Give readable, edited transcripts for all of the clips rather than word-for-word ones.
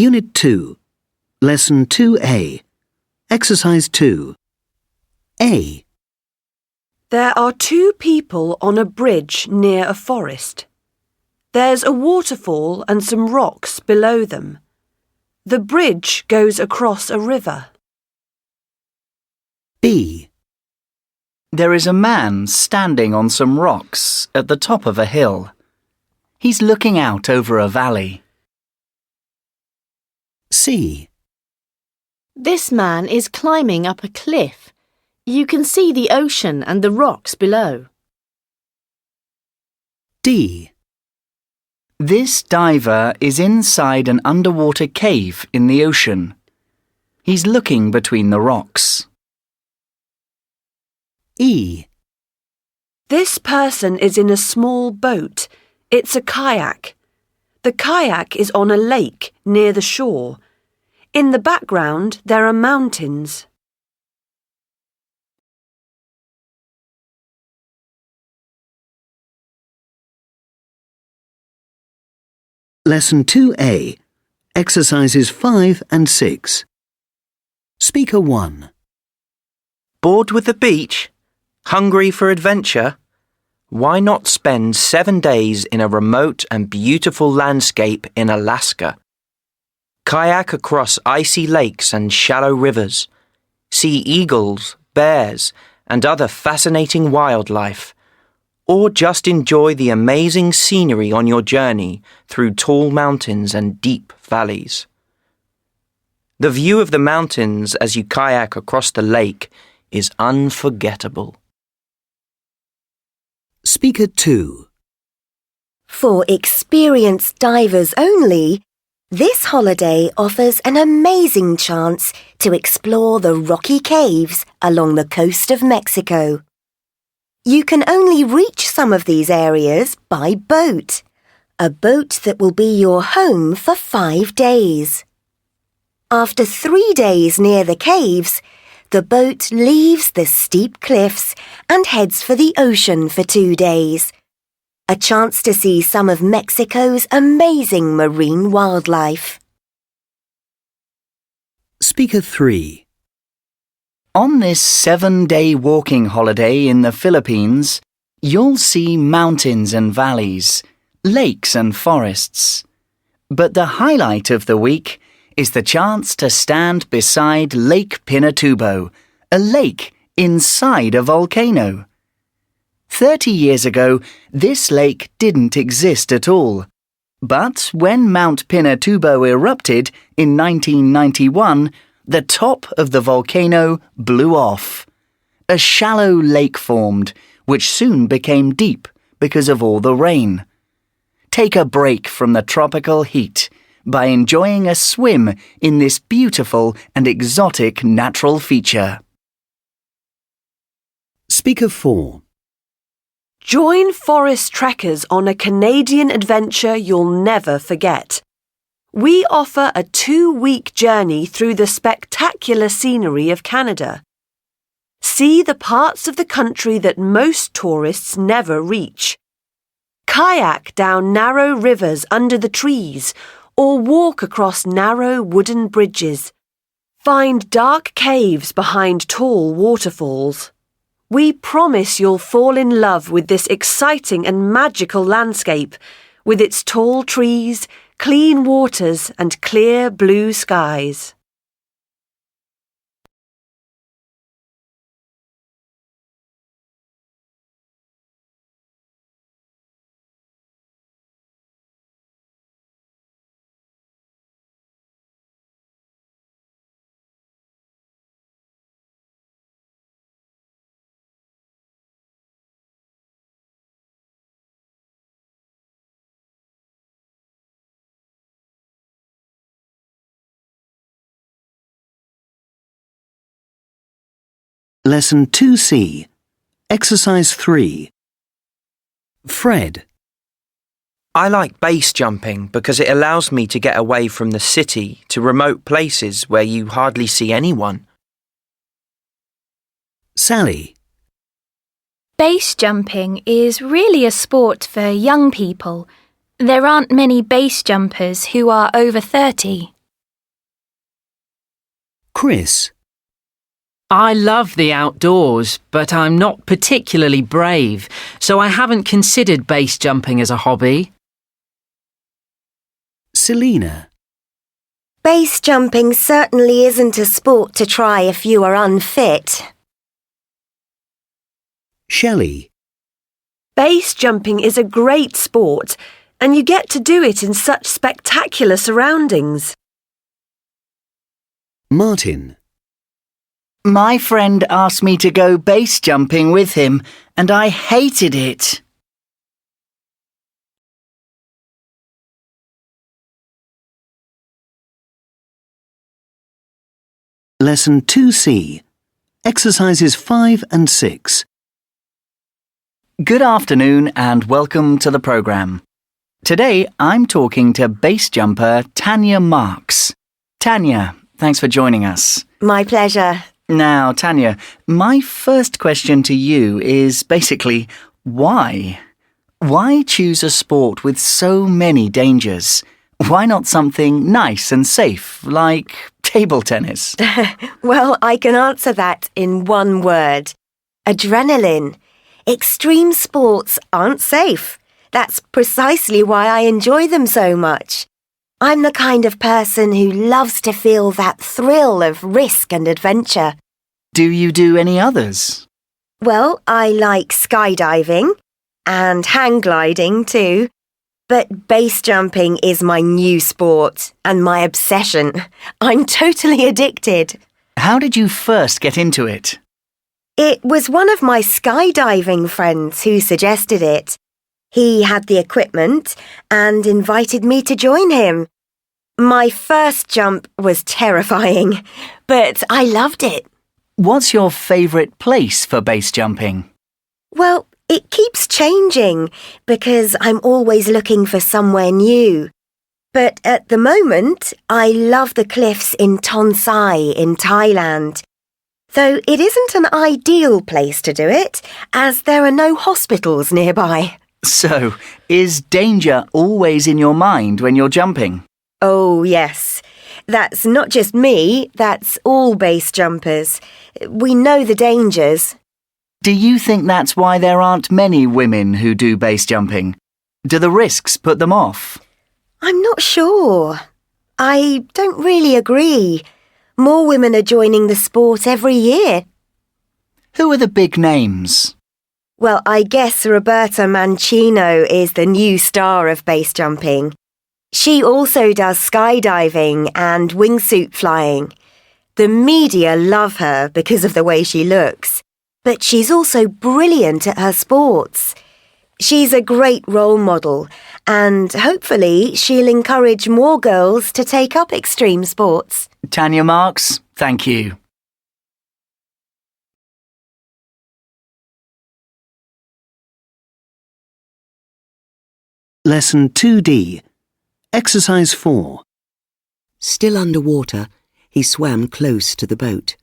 Unit 2, Lesson 2A, Exercise 2. A. There are two people on a bridge near a forest. There's a waterfall and some rocks below them. The bridge goes across a river. B. There is a man standing on some rocks at the top of a hill. He's looking out over a valley. C. This man is climbing up a cliff. You can see the ocean and the rocks below. D. This diver is inside an underwater cave in the ocean. He's looking between the rocks. E. This person is in a small boat. It's a kayak. The kayak is on a lake near the shore. In the background, there are mountains. Lesson 2A, Exercises 5 and 6. Speaker 1. Bored with the beach? Hungry for adventure? Why not spend 7 days in a remote and beautiful landscape in Alaska? Kayak across icy lakes and shallow rivers. See eagles, bears, and other fascinating wildlife. Or just enjoy the amazing scenery on your journey through tall mountains and deep valleys. The view of the mountains as you kayak across the lake is unforgettable. Speaker 2. For experienced divers only, this holiday offers an amazing chance to explore the rocky caves along the coast of Mexico. You can only reach some of these areas by boat, a boat that will be your home for 5 days. After 3 days near the caves, the boat leaves the steep cliffs and heads for the ocean for 2 days. A chance to see some of Mexico's amazing marine wildlife. Speaker 3. On this 7-day walking holiday in the Philippines, you'll see mountains and valleys, lakes and forests. But the highlight of the week is the chance to stand beside Lake Pinatubo, a lake inside a volcano. 30 years ago, this lake didn't exist at all. But when Mount Pinatubo erupted in 1991, the top of the volcano blew off. A shallow lake formed, which soon became deep because of all the rain. Take a break from the tropical heat by enjoying a swim in this beautiful and exotic natural feature. Speaker 4. Join Forest Trekkers on a Canadian adventure you'll never forget. We offer a 2-week journey through the spectacular scenery of Canada. See the parts of the country that most tourists never reach. Kayak down narrow rivers under the trees, or walk across narrow wooden bridges. Find dark caves behind tall waterfalls. We promise you'll fall in love with this exciting and magical landscape, with its tall trees, clean waters and clear blue skies. Lesson 2C, Exercise 3. Fred. I like base jumping because it allows me to get away from the city to remote places where you hardly see anyone. Sally. Base jumping is really a sport for young people. There aren't many base jumpers who are over 30. Chris. I love the outdoors, but I'm not particularly brave, so I haven't considered base jumping as a hobby. Selina. Base jumping certainly isn't a sport to try if you are unfit. Shelley. Base jumping is a great sport, and you get to do it in such spectacular surroundings. Martin. My friend asked me to go base jumping with him, and I hated it. Lesson 2C. Exercises 5 and 6. Good afternoon and welcome to the programme. Today I'm talking to base jumper Tanya Marks. Tanya, thanks for joining us. My pleasure. Now, Tanya, my first question to you is basically, why? Why choose a sport with so many dangers? Why not something nice and safe, like table tennis? Well, I can answer that in one word. Adrenaline. Extreme sports aren't safe. That's precisely why I enjoy them so much. I'm the kind of person who loves to feel that thrill of risk and adventure. Do you do any others? Well, I like skydiving and hang gliding too. But base jumping is my new sport and my obsession. I'm totally addicted. How did you first get into it? It was one of my skydiving friends who suggested it. He had the equipment and invited me to join him. My first jump was terrifying, but I loved it. What's your favourite place for base jumping? Well, it keeps changing because I'm always looking for somewhere new. But at the moment, I love the cliffs in Tonsai in Thailand. Though it isn't an ideal place to do it, as there are no hospitals nearby. So, is danger always in your mind when you're jumping? Oh, yes. That's not just me, that's all base jumpers. We know the dangers. Do you think that's why there aren't many women who do base jumping? Do the risks put them off? I'm not sure. I don't really agree. More women are joining the sport every year. Who are the big names? Well, I guess Roberta Mancino is the new star of base jumping. She also does skydiving and wingsuit flying. The media love her because of the way she looks, but she's also brilliant at her sports. She's a great role model, and hopefully she'll encourage more girls to take up extreme sports. Tanya Marks, thank you. Lesson 2D. Exercise 4. Still under water, he swam close to the boat,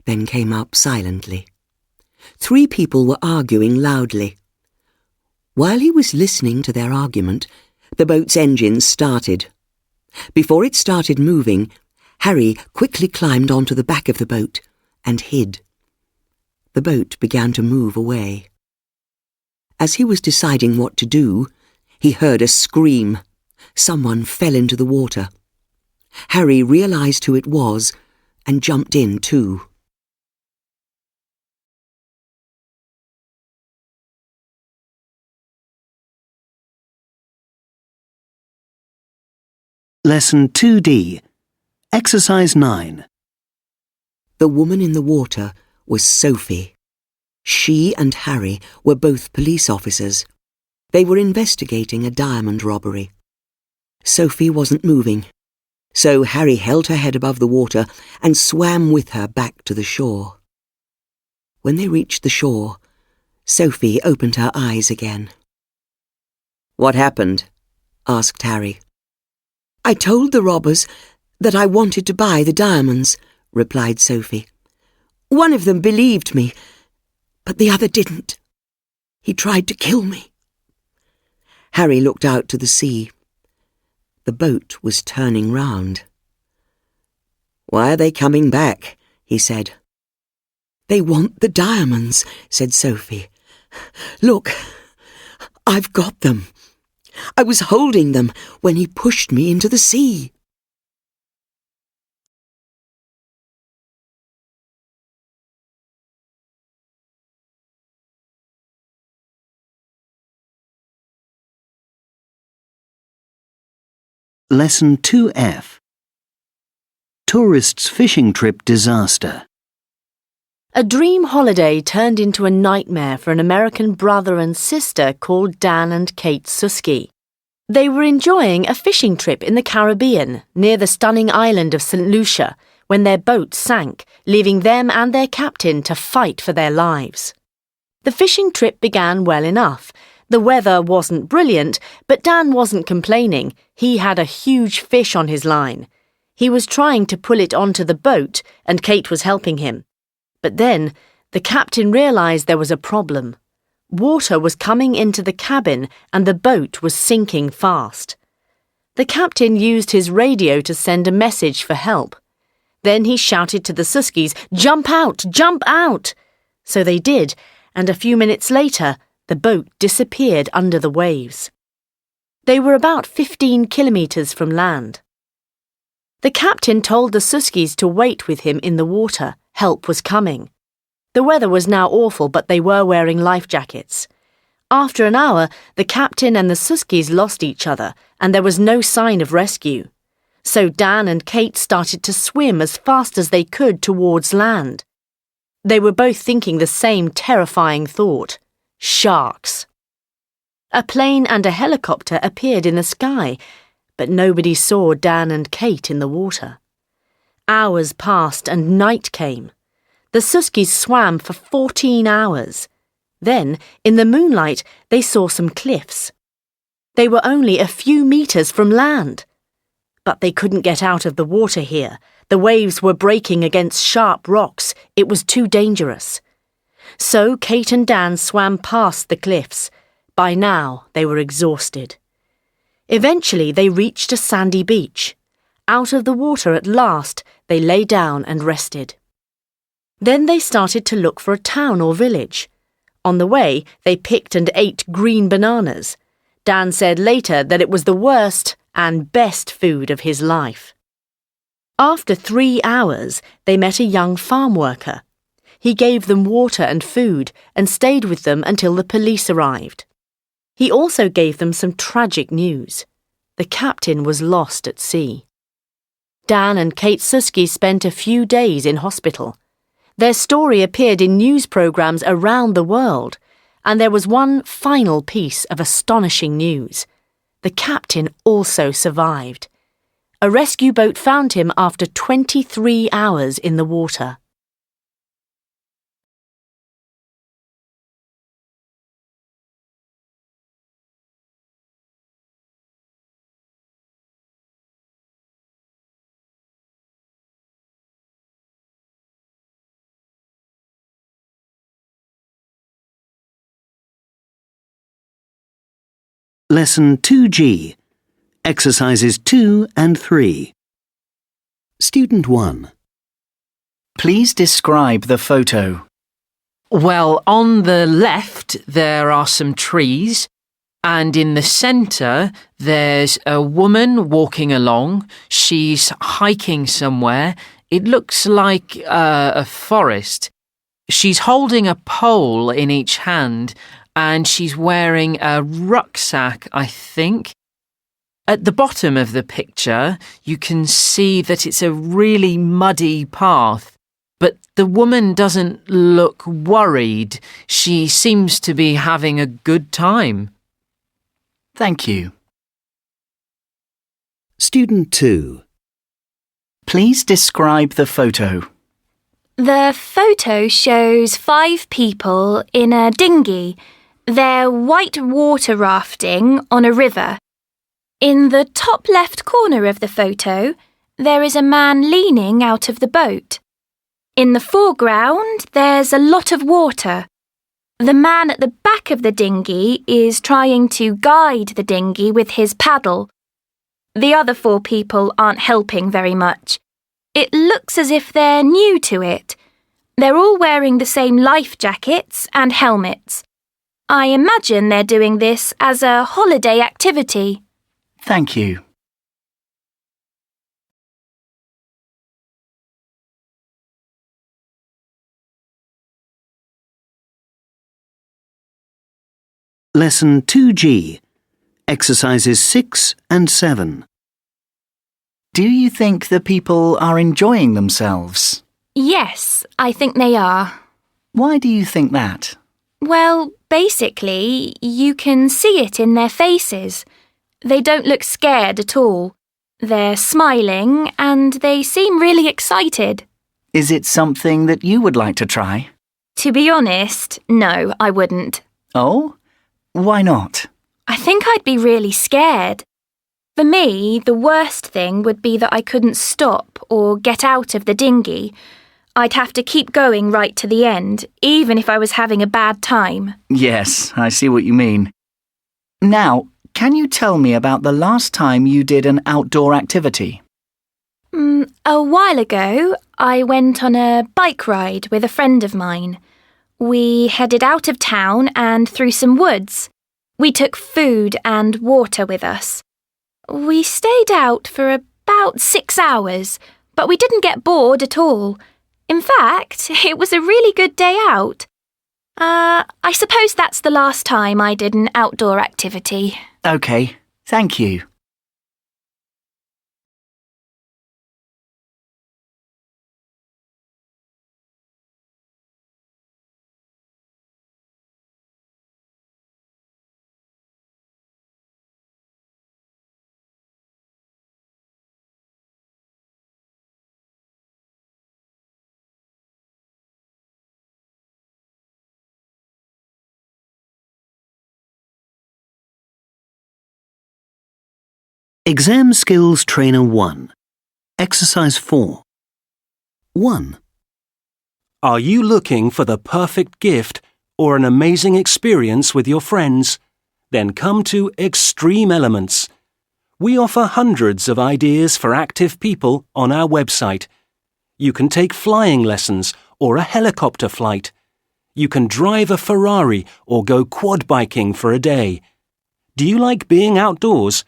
then came up silently. 3 people were arguing loudly. While he was listening to their argument, the boat's engine started. Before it started moving, Harry quickly climbed onto the back of the boat and hid. The boat began to move away. As he was deciding what to do, he heard a scream. Someone fell into the water. Harry realised who it was and jumped in too. Lesson 2D. Exercise 9. The woman in the water was Sophie. She and Harry were both police officers. They were investigating a diamond robbery. Sophie wasn't moving, so Harry held her head above the water and swam with her back to the shore. When they reached the shore, Sophie opened her eyes again. "What happened?" asked Harry. "I told the robbers that I wanted to buy the diamonds," replied Sophie. "One of them believed me, but the other didn't. He tried to kill me." Harry looked out to the sea. The boat was turning round. Why are they coming back? He said. They want the diamonds, said Sophie. Look, I've got them. I was holding them when he pushed me into the sea. Lesson 2F. Tourists' fishing trip disaster. A dream holiday turned into a nightmare for an American brother and sister called Dan and Kate Susky. They were enjoying a fishing trip in the Caribbean near the stunning island of St. Lucia when their boat sank, leaving them and their captain to fight for their lives. The fishing trip began well enough. The weather wasn't brilliant, but Dan wasn't complaining. He had a huge fish on his line. He was trying to pull it onto the boat, and Kate was helping him. But then, the captain realized there was a problem. Water was coming into the cabin, and the boat was sinking fast. The captain used his radio to send a message for help. Then he shouted to the Suskys, "Jump out! Jump out!" So they did, and a few minutes later, the boat disappeared under the waves. They were about 15 kilometres from land. The captain told the Suskys to wait with him in the water. Help was coming. The weather was now awful, but they were wearing life jackets. After an hour, the captain and the Suskys lost each other, and there was no sign of rescue. So Dan and Kate started to swim as fast as they could towards land. They were both thinking the same terrifying thought: sharks. A plane and a helicopter appeared in the sky, but nobody saw Dan and Kate in the water. Hours passed and night came. The Suskys swam for 14 hours. Then, in the moonlight, they saw some cliffs. They were only a few meters from land. But they couldn't get out of the water here. The waves were breaking against sharp rocks. It was too dangerous. So Kate and Dan swam past the cliffs. By now, they were exhausted. Eventually, they reached a sandy beach. Out of the water at last, they lay down and rested. Then they started to look for a town or village. On the way, they picked and ate green bananas. Dan said later that it was the worst and best food of his life. After 3 hours, they met a young farm worker. He gave them water and food and stayed with them until the police arrived. He also gave them some tragic news. The captain was lost at sea. Dan and Kate Susky spent a few days in hospital. Their story appeared in news programs around the world, and there was one final piece of astonishing news. The captain also survived. A rescue boat found him after 23 hours in the water. Lesson 2G. Exercises 2 and 3. Student 1. Please describe the photo. Well, on the left there are some trees, and in the centre there's a woman walking along. She's hiking somewhere. It looks like a forest. She's holding a pole in each hand, and she's wearing a rucksack, I think. At the bottom of the picture, you can see that it's a really muddy path, but the woman doesn't look worried. She seems to be having a good time. Thank you. Student 2. Please describe the photo. The photo shows 5 people in a dinghy. They're white water rafting on a river. In the top left corner of the photo, there is a man leaning out of the boat. In the foreground, there's a lot of water. The man at the back of the dinghy is trying to guide the dinghy with his paddle. The other 4 people aren't helping very much. It looks as if they're new to it. They're all wearing the same life jackets and helmets. I imagine they're doing this as a holiday activity. Thank you. Lesson 2G, Exercises 6 and 7. Do you think the people are enjoying themselves? Yes, I think they are. Why do you think that? Well, basically, you can see it in their faces. They don't look scared at all. They're smiling and they seem really excited. Is it something that you would like to try? To be honest, no, I wouldn't. Oh? Why not? I think I'd be really scared. For me, the worst thing would be that I couldn't stop or get out of the dinghy. I'd have to keep going right to the end, even if I was having a bad time. Yes, I see what you mean. Now, can you tell me about the last time you did an outdoor activity? A while ago, I went on a bike ride with a friend of mine. We headed out of town and through some woods. We took food and water with us. We stayed out for about 6 hours, but we didn't get bored at all. In fact, it was a really good day out. I suppose that's the last time I did an outdoor activity. OK, thank you. Exam Skills Trainer 1. Exercise 4. 1. Are you looking for the perfect gift or an amazing experience with your friends? Then come to Extreme Elements. We offer hundreds of ideas for active people on our website. You can take flying lessons or a helicopter flight. You can drive a Ferrari or go quad biking for a day. Do you like being outdoors?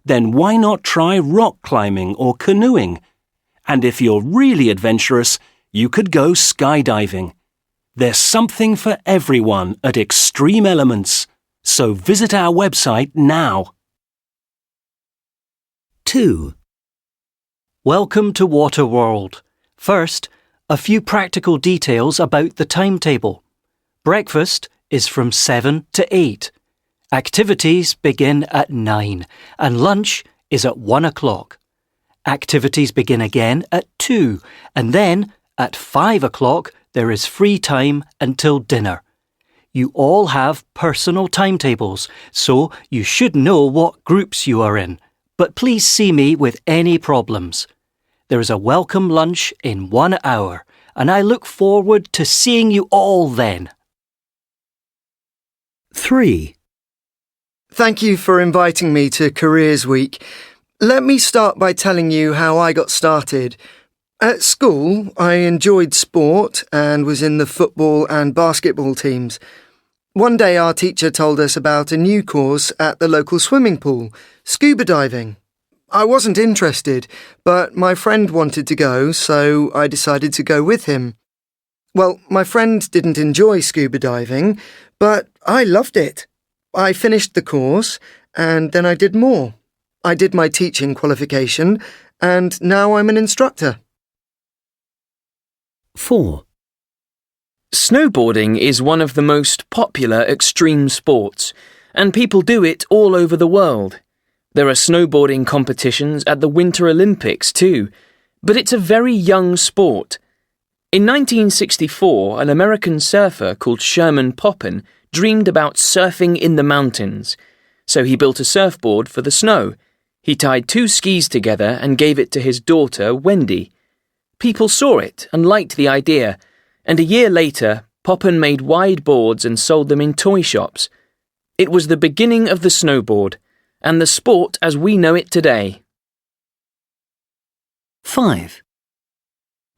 Then why not try rock climbing or canoeing? And if you're really adventurous, you could go skydiving. There's something for everyone at Extreme Elements, so visit our website now. 2. Welcome to Waterworld. First, a few practical details about the timetable. Breakfast is from 7 to 8. Activities begin at 9 and lunch is at 1 o'clock. Activities begin again at 2 and then at 5 o'clock there is free time until dinner. You all have personal timetables, so you should know what groups you are in, but please see me with any problems. There is a welcome lunch in 1 hour and I look forward to seeing you all then. 3. Thank you for inviting me to Careers Week. Let me start by telling you how I got started. At school, I enjoyed sport and was in the football and basketball teams. One day our teacher told us about a new course at the local swimming pool, scuba diving. I wasn't interested, but my friend wanted to go, so I decided to go with him. Well, my friend didn't enjoy scuba diving, but I loved it. I finished the course, and then I did more. I did my teaching qualification, and now I'm an instructor. 4. Snowboarding is one of the most popular extreme sports, and people do it all over the world. There are snowboarding competitions at the Winter Olympics too, but it's a very young sport. In 1964, an American surfer called Sherman Poppen dreamed about surfing in the mountains, so he built a surfboard for the snow. He tied 2 skis together and gave it to his daughter, Wendy. People saw it and liked the idea, and a year later, Poppen made wide boards and sold them in toy shops. It was the beginning of the snowboard, and the sport as we know it today. 5.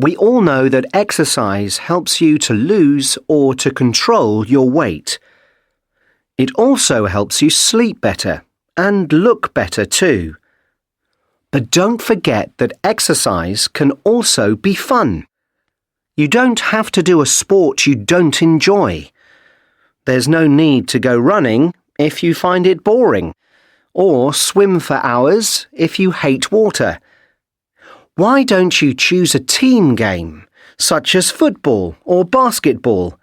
We all know that exercise helps you to lose or to control your weight. It also helps you sleep better and look better too. But don't forget that exercise can also be fun. You don't have to do a sport you don't enjoy. There's no need to go running if you find it boring, or swim for hours if you hate water. Why don't you choose a team game, such as football or basketball?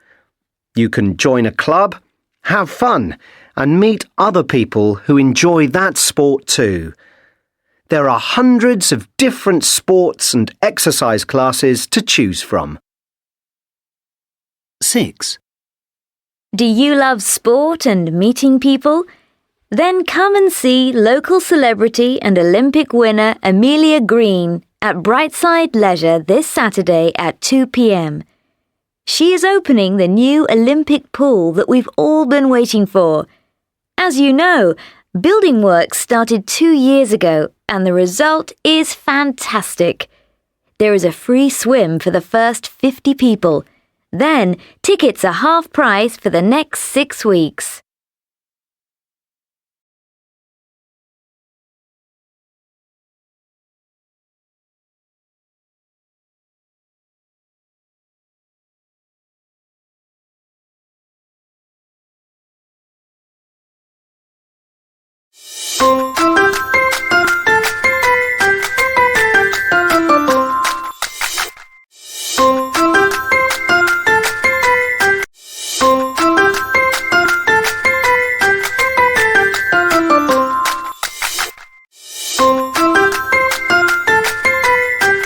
You can join a club, have fun, and meet other people who enjoy that sport too. There are hundreds of different sports and exercise classes to choose from. 6. Do you love sport and meeting people? Then come and see local celebrity and Olympic winner Amelia Green at Brightside Leisure this Saturday at 2 p.m. She is opening the new Olympic pool that we've all been waiting for. As you know, building work started 2 years ago and the result is fantastic. There is a free swim for the first 50 people. Then, tickets are half price for the next 6 weeks.